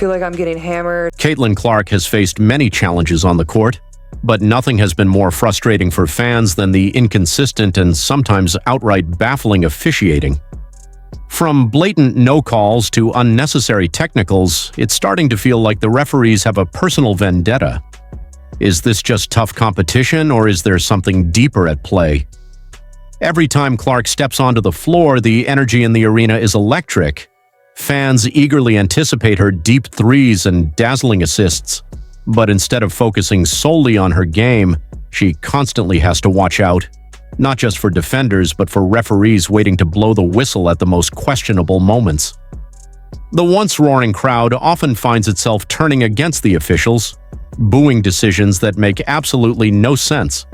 feel like I'm getting hammered. Caitlyn Clark has faced many challenges on the court, but nothing has been more frustrating for fans than the inconsistent and sometimes outright baffling officiating. From blatant no calls to unnecessary technicals, it's starting to feel like the referees have a personal vendetta. Is this just tough competition, or is there something deeper at play? Every time Clark steps onto the floor, the energy in the arena is electric. Fans eagerly anticipate her deep threes and dazzling assists. But instead of focusing solely on her game, she constantly has to watch out, not just for defenders but for referees waiting to blow the whistle at the most questionable moments. The once roaring crowd often finds itself turning against the officials, booing decisions that make absolutely no sense.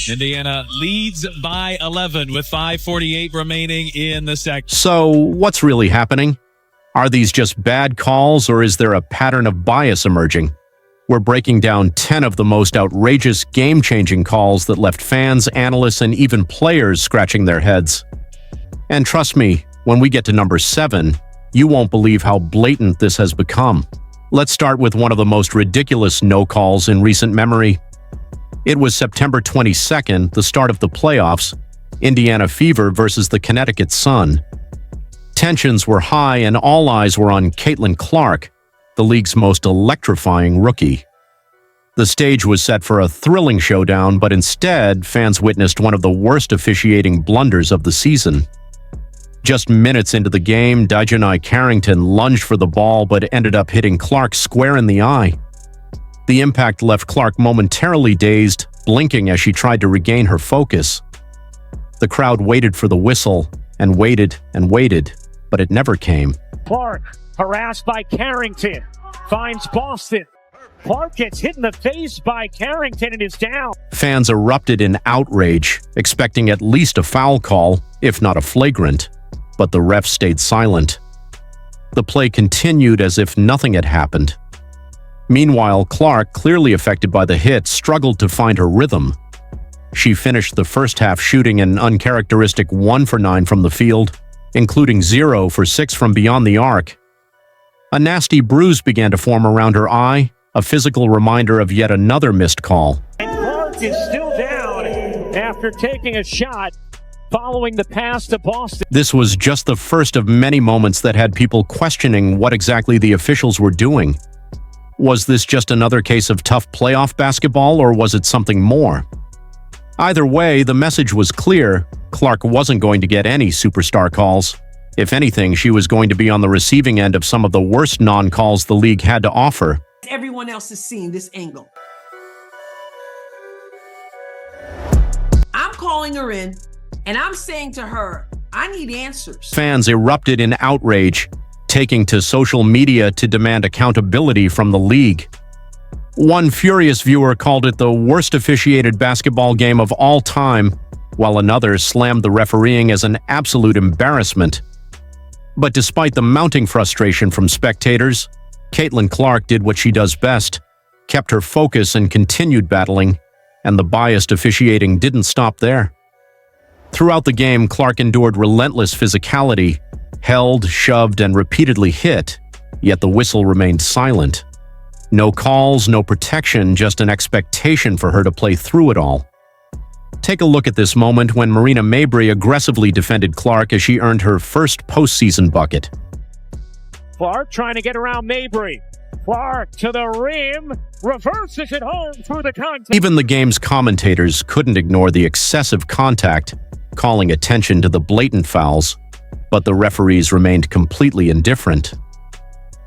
Indiana leads by 11 with 5:48 remaining in the second. So, what's really happening? Are these just bad calls, or is there a pattern of bias emerging? We're breaking down 10 of the most outrageous, game-changing calls that left fans, analysts, and even players scratching their heads. And trust me, when we get to number 7, you won't believe how blatant this has become. Let's start with one of the most ridiculous no-calls in recent memory. It was September 22nd, the start of the playoffs, Indiana Fever versus the Connecticut Sun. Tensions were high and all eyes were on Caitlyn Clark, the league's most electrifying rookie. The stage was set for a thrilling showdown, but instead, fans witnessed one of the worst officiating blunders of the season. Just minutes into the game, Dijonai Carrington lunged for the ball but ended up hitting Clark square in the eye. The impact left Clark momentarily dazed, blinking as she tried to regain her focus. The crowd waited for the whistle, and waited, but it never came. Clark, harassed by Carrington, finds Boston. Clark gets hit in the face by Carrington and is down. Fans erupted in outrage, expecting at least a foul call, if not a flagrant, but the ref stayed silent. The play continued as if nothing had happened. Meanwhile, Clark, clearly affected by the hit, struggled to find her rhythm. She finished the first half shooting an uncharacteristic 1 for 9 from the field, including 0 for 6 from beyond the arc. A nasty bruise began to form around her eye, a physical reminder of yet another missed call. And Clark is still down after taking a shot following the pass to Boston. This was just the first of many moments that had people questioning what exactly the officials were doing. Was this just another case of tough playoff basketball, or was it something more? Either way, the message was clear: Clark wasn't going to get any superstar calls. If anything, she was going to be on the receiving end of some of the worst non-calls the league had to offer. Everyone else is seeing this angle. I'm calling her in, and I'm saying to her, I need answers. Fans erupted in outrage, taking to social media to demand accountability from the league. One furious viewer called it the worst officiated basketball game of all time, while another slammed the refereeing as an absolute embarrassment. But despite the mounting frustration from spectators, Caitlyn Clark did what she does best, kept her focus and continued battling, and the biased officiating didn't stop there. Throughout the game, Clark endured relentless physicality, held, shoved, and repeatedly hit, yet the whistle remained silent. No calls, no protection, just an expectation for her to play through it all. Take a look at this moment when Marina Mabrey aggressively defended Clark as she earned her first postseason bucket. Clark trying to get around Mabrey. Clark to the rim, reverses it home through the contact. Even the game's commentators couldn't ignore the excessive contact, calling attention to the blatant fouls, but the referees remained completely indifferent.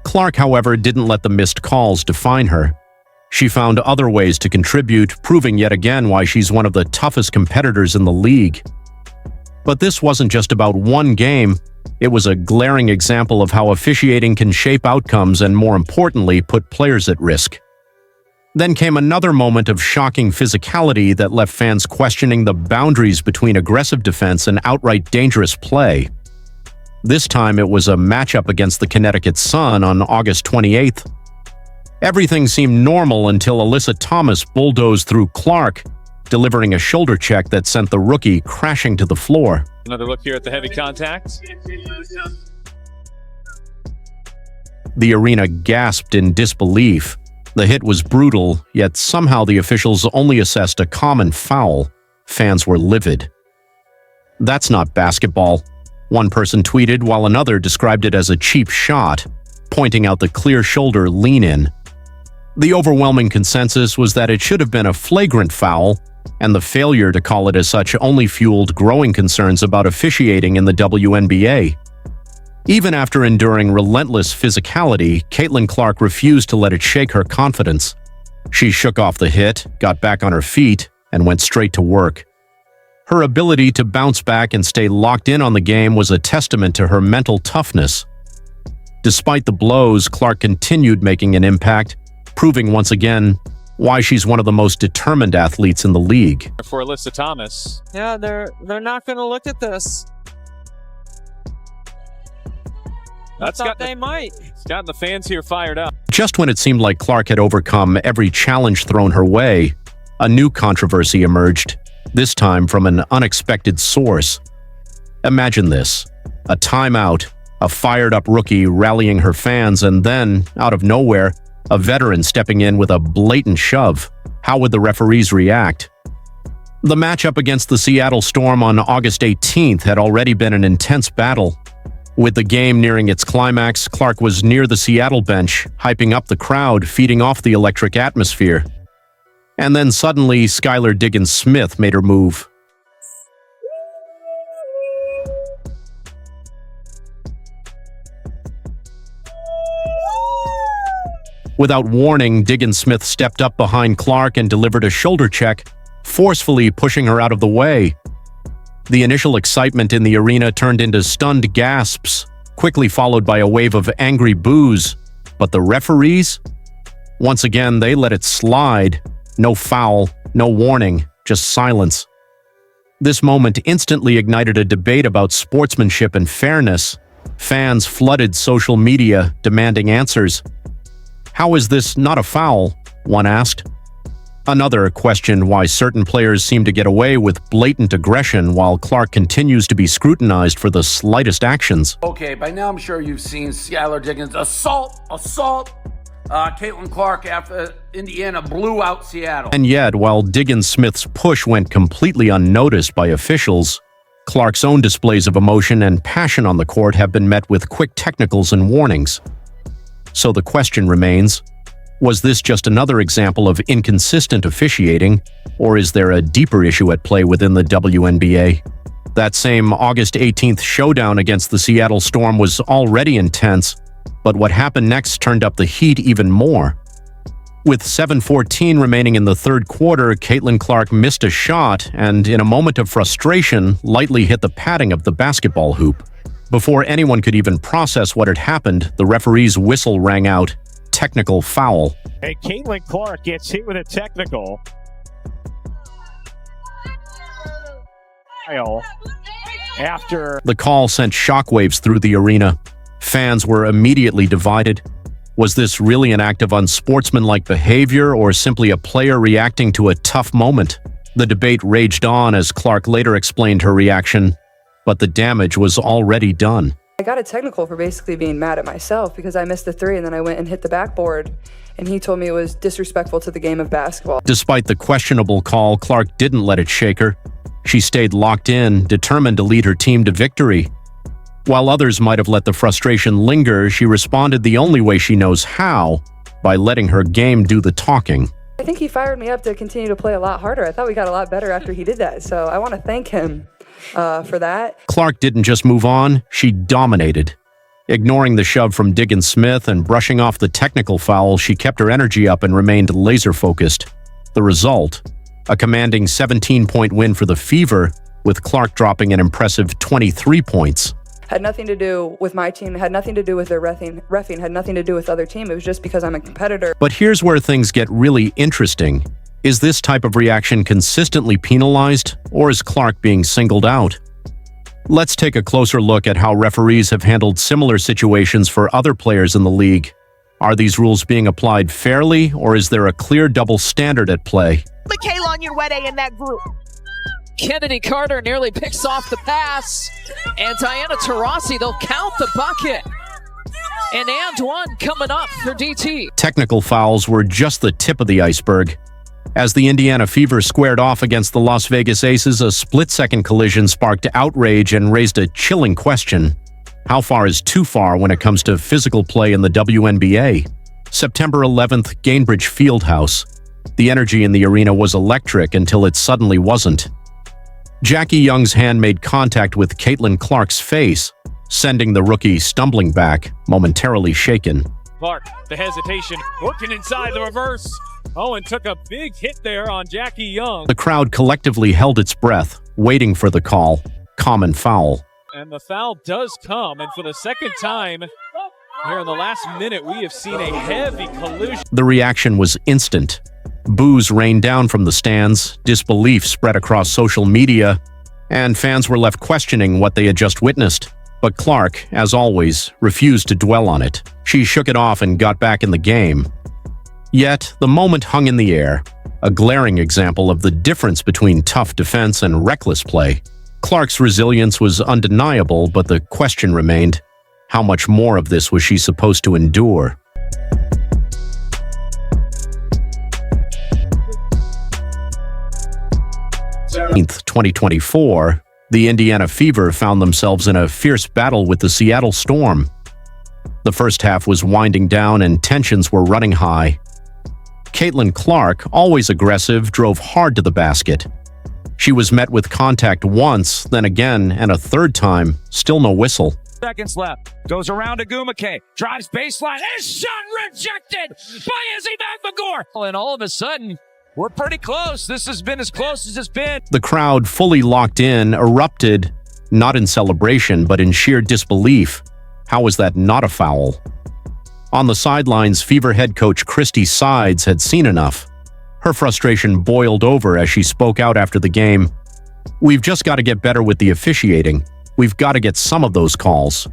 Clark, however, didn't let the missed calls define her. She found other ways to contribute, proving yet again why she's one of the toughest competitors in the league. But this wasn't just about one game. It was a glaring example of how officiating can shape outcomes and, more importantly, put players at risk. Then came another moment of shocking physicality that left fans questioning the boundaries between aggressive defense and outright dangerous play. This time it was a matchup against the Connecticut Sun on August 28th. Everything seemed normal until Alyssa Thomas bulldozed through Clark, delivering a shoulder check that sent the rookie crashing to the floor. Another look here at the heavy contact. The arena gasped in disbelief. The hit was brutal, yet somehow the officials only assessed a common foul. Fans were livid. "That's not basketball," one person tweeted, while another described it as a cheap shot, pointing out the clear shoulder lean-in. The overwhelming consensus was that it should have been a flagrant foul, and the failure to call it as such only fueled growing concerns about officiating in the WNBA. Even after enduring relentless physicality, Caitlyn Clark refused to let it shake her confidence. She shook off the hit, got back on her feet, and went straight to work. Her ability to bounce back and stay locked in on the game was a testament to her mental toughness. Despite the blows, Clark continued making an impact, proving once again why she's one of the most determined athletes in the league. For Alyssa Thomas. Yeah, they're not going to look at this. They might. It's gotten the fans here fired up. Just when it seemed like Clark had overcome every challenge thrown her way, a new controversy emerged, this time from an unexpected source. Imagine this: a timeout, a fired-up rookie rallying her fans, and then, out of nowhere, a veteran stepping in with a blatant shove. How would the referees react? The matchup against the Seattle Storm on August 18th had already been an intense battle. With the game nearing its climax, Clark was near the Seattle bench, hyping up the crowd, feeding off the electric atmosphere. And then suddenly, Skylar Diggins-Smith made her move. Without warning, Diggins-Smith stepped up behind Clark and delivered a shoulder check, forcefully pushing her out of the way. The initial excitement in the arena turned into stunned gasps, quickly followed by a wave of angry boos. But the referees? Once again, they let it slide. No foul, no warning, just silence. This moment instantly ignited a debate about sportsmanship and fairness. Fans flooded social media, demanding answers. "How is this not a foul?" one asked. Another questioned why certain players seem to get away with blatant aggression while Clark continues to be scrutinized for the slightest actions. Okay, by now I'm sure you've seen Skylar Diggins assault. Caitlyn Clark after Indiana blew out Seattle. And yet, while Diggins-Smith's push went completely unnoticed by officials, Clark's own displays of emotion and passion on the court have been met with quick technicals and warnings. So the question remains, was this just another example of inconsistent officiating, or is there a deeper issue at play within the WNBA? That same August 18th showdown against the Seattle Storm was already intense, but what happened next turned up the heat even more. With 7:14 remaining in the third quarter, Caitlyn Clark missed a shot and, in a moment of frustration, lightly hit the padding of the basketball hoop. Before anyone could even process what had happened, the referee's whistle rang out. Technical foul. And Caitlyn Clark gets hit with a technical. After the call sent shockwaves through the arena. Fans were immediately divided. Was this really an act of unsportsmanlike behavior or simply a player reacting to a tough moment? The debate raged on as Clark later explained her reaction, but the damage was already done. I got a technical for basically being mad at myself because I missed the three and then I went and hit the backboard, and he told me it was disrespectful to the game of basketball. Despite the questionable call, Clark didn't let it shake her. She stayed locked in, determined to lead her team to victory. While others might have let the frustration linger, she responded the only way she knows how, by letting her game do the talking. I think he fired me up to continue to play a lot harder. I thought we got a lot better after he did that, so I want to thank him for that. Clark didn't just move on, she dominated. Ignoring the shove from Diggins-Smith and brushing off the technical foul, she kept her energy up and remained laser-focused. The result? A commanding 17-point win for the Fever, with Clark dropping an impressive 23 points. Had nothing to do with my team, had nothing to do with their reffing, had nothing to do with other team. It was just because I'm a competitor. But here's where things get really interesting. Is this type of reaction consistently penalized, or is Clark being singled out? Let's take a closer look at how referees have handled similar situations for other players in the league. Are these rules being applied fairly, or is there a clear double standard at play? Michaela on your wet A in that group. Kennedy Carter nearly picks off the pass, and Diana Taurasi, they'll count the bucket. And one coming up for DT. Technical fouls were just the tip of the iceberg. As the Indiana Fever squared off against the Las Vegas Aces, a split-second collision sparked outrage and raised a chilling question. How far is too far when it comes to physical play in the WNBA? September 11th, Gainbridge Fieldhouse. The energy in the arena was electric until it suddenly wasn't. Jackie Young's hand made contact with Caitlyn Clark's face, sending the rookie stumbling back, momentarily shaken. Clark, the hesitation, working inside the reverse. Owen took a big hit there on Jackie Young. The crowd collectively held its breath, waiting for the call. Common foul. And the foul does come, and for the second time here in the last minute, we have seen a heavy collision. The reaction was instant. Boos rained down from the stands, disbelief spread across social media, and fans were left questioning what they had just witnessed. But Clark, as always, refused to dwell on it. She shook it off and got back in the game. Yet, the moment hung in the air, a glaring example of the difference between tough defense and reckless play. Clark's resilience was undeniable, but the question remained, how much more of this was she supposed to endure? In 2024, the Indiana Fever found themselves in a fierce battle with the Seattle Storm. The first half was winding down and tensions were running high. Caitlyn Clark, always aggressive, drove hard to the basket. She was met with contact once, then again, and a third time, still no whistle. Seconds left. Goes around to Gumake. Drives baseline. His shot rejected by Izzy McMagor. And all of a sudden, we're pretty close. This has been as close as it's been. The crowd, fully locked in, erupted, not in celebration, but in sheer disbelief. How was that not a foul? On the sidelines, Fever head coach Christy Sides had seen enough. Her frustration boiled over as she spoke out after the game. "We've just got to get better with the officiating. We've got to get some of those calls."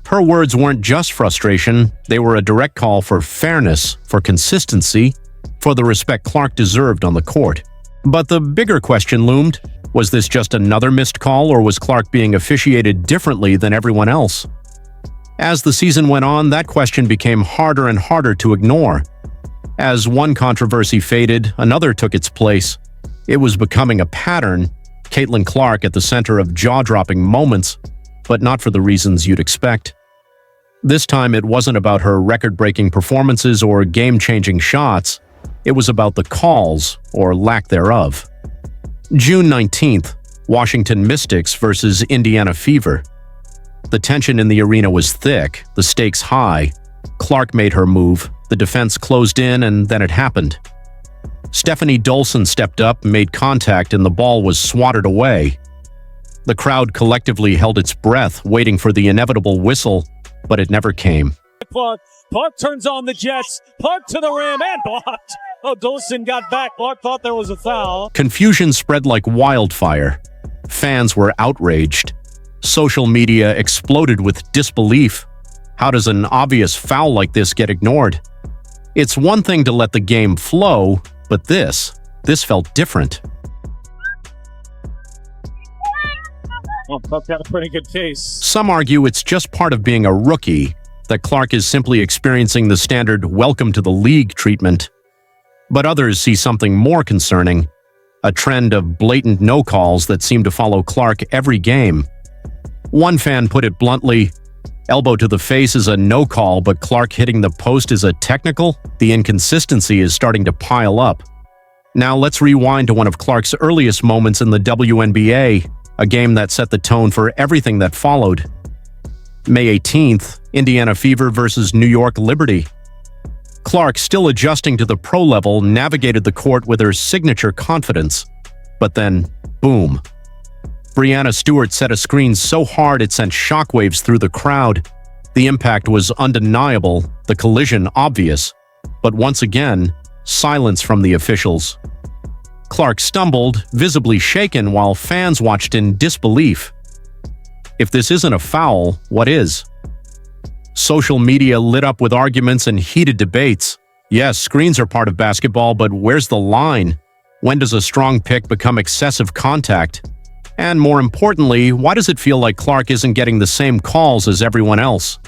Her words weren't just frustration, they were a direct call for fairness, for consistency, for the respect Clark deserved on the court. But the bigger question loomed, was this just another missed call, or was Clark being officiated differently than everyone else? As the season went on, that question became harder and harder to ignore. As one controversy faded, another took its place. It was becoming a pattern, Caitlyn Clark at the center of jaw-dropping moments, but not for the reasons you'd expect. This time it wasn't about her record-breaking performances or game-changing shots. It was about the calls, or lack thereof. June 19th, Washington Mystics versus Indiana Fever. The tension in the arena was thick, the stakes high. Clark made her move, the defense closed in, and then it happened. Stephanie Dolson stepped up, made contact, and the ball was swatted away. The crowd collectively held its breath, waiting for the inevitable whistle, but it never came. Clark turns on the Jets. Clark to the rim and blocked. Oh, Dolson got back. Clark thought there was a foul. Confusion spread like wildfire. Fans were outraged. Social media exploded with disbelief. How does an obvious foul like this get ignored? It's one thing to let the game flow, but this felt different. Well, Clark got a pretty good case. Some argue it's just part of being a rookie, that Clark is simply experiencing the standard welcome to the league treatment. But others see something more concerning, a trend of blatant no calls that seem to follow Clark every game. One fan put it bluntly, elbow to the face is a no call, but Clark hitting the post is a technical? The inconsistency is starting to pile up. Now let's rewind to one of Clark's earliest moments in the WNBA, a game that set the tone for everything that followed. May 18th, Indiana Fever versus New York Liberty. Clark, still adjusting to the pro level, navigated the court with her signature confidence. But then, boom. Breanna Stewart set a screen so hard it sent shockwaves through the crowd. The impact was undeniable, the collision obvious. But once again, silence from the officials. Clark stumbled, visibly shaken, while fans watched in disbelief. If this isn't a foul, what is? Social media lit up with arguments and heated debates. Yes, screens are part of basketball, but where's the line? When does a strong pick become excessive contact? And more importantly, why does it feel like Clark isn't getting the same calls as everyone else?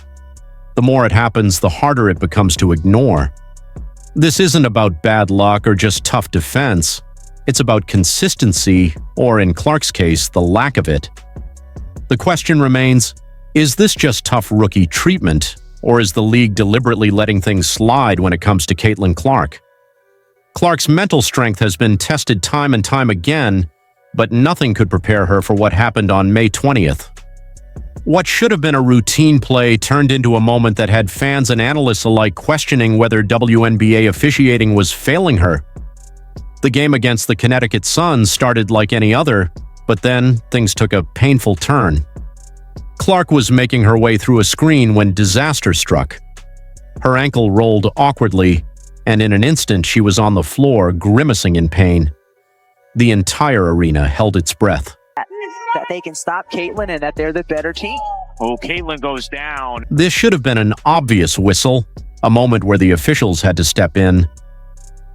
The more it happens, the harder it becomes to ignore. This isn't about bad luck or just tough defense. It's about consistency, or in Clark's case, the lack of it. The question remains, is this just tough rookie treatment, or is the league deliberately letting things slide when it comes to Caitlyn Clark? Clark's mental strength has been tested time and time again, but nothing could prepare her for what happened on May 20th. What should have been a routine play turned into a moment that had fans and analysts alike questioning whether WNBA officiating was failing her. The game against the Connecticut Sun started like any other, but then things took a painful turn. Clark was making her way through a screen when disaster struck. Her ankle rolled awkwardly, and in an instant she was on the floor, grimacing in pain. The entire arena held its breath. That they can stop Caitlyn and that they're the better team. Oh, Caitlyn goes down. This should have been an obvious whistle, a moment where the officials had to step in.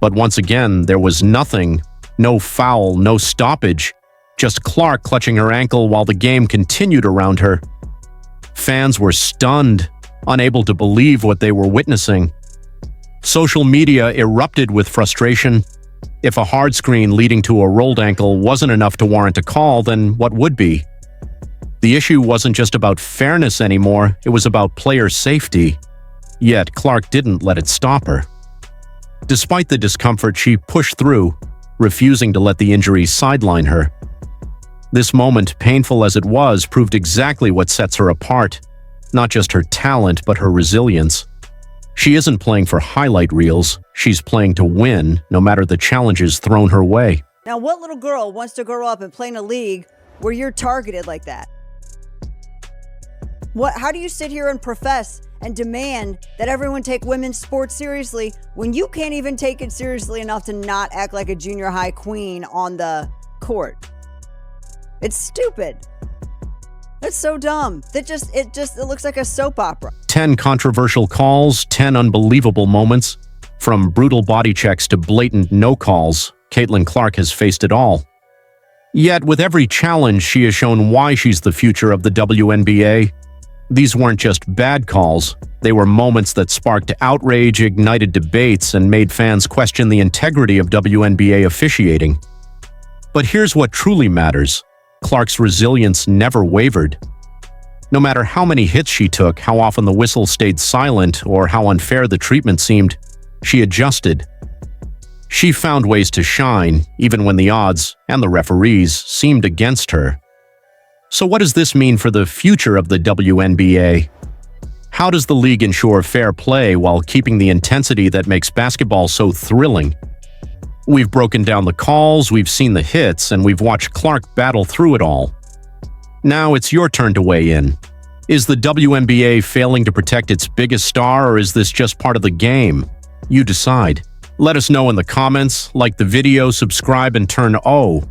But once again, there was nothing, no foul, no stoppage, just Clark clutching her ankle while the game continued around her. Fans were stunned, unable to believe what they were witnessing. Social media erupted with frustration. If a hard screen leading to a rolled ankle wasn't enough to warrant a call, then what would be? The issue wasn't just about fairness anymore, it was about player safety. Yet Clark didn't let it stop her. Despite the discomfort, she pushed through, refusing to let the injury sideline her. This moment, painful as it was, proved exactly what sets her apart. Not just her talent, but her resilience. She isn't playing for highlight reels, she's playing to win, no matter the challenges thrown her way. Now, what little girl wants to grow up and play in a league where you're targeted like that? How do you sit here and profess and demand that everyone take women's sports seriously when you can't even take it seriously enough to not act like a junior high queen on the court? It's stupid. It's so dumb. It looks like a soap opera. 10 controversial calls, 10 unbelievable moments. From brutal body checks to blatant no calls, Caitlyn Clark has faced it all. Yet, with every challenge, she has shown why she's the future of the WNBA. These weren't just bad calls. They were moments that sparked outrage, ignited debates, and made fans question the integrity of WNBA officiating. But here's what truly matters. Clark's resilience never wavered. No matter how many hits she took, how often the whistle stayed silent, or how unfair the treatment seemed, she adjusted. She found ways to shine, even when the odds, and the referees, seemed against her. So what does this mean for the future of the WNBA? How does the league ensure fair play while keeping the intensity that makes basketball so thrilling? We've broken down the calls, we've seen the hits, and we've watched Clark battle through it all. Now it's your turn to weigh in. Is the WNBA failing to protect its biggest star, or is this just part of the game? You decide. Let us know in the comments, like the video, subscribe, and turn O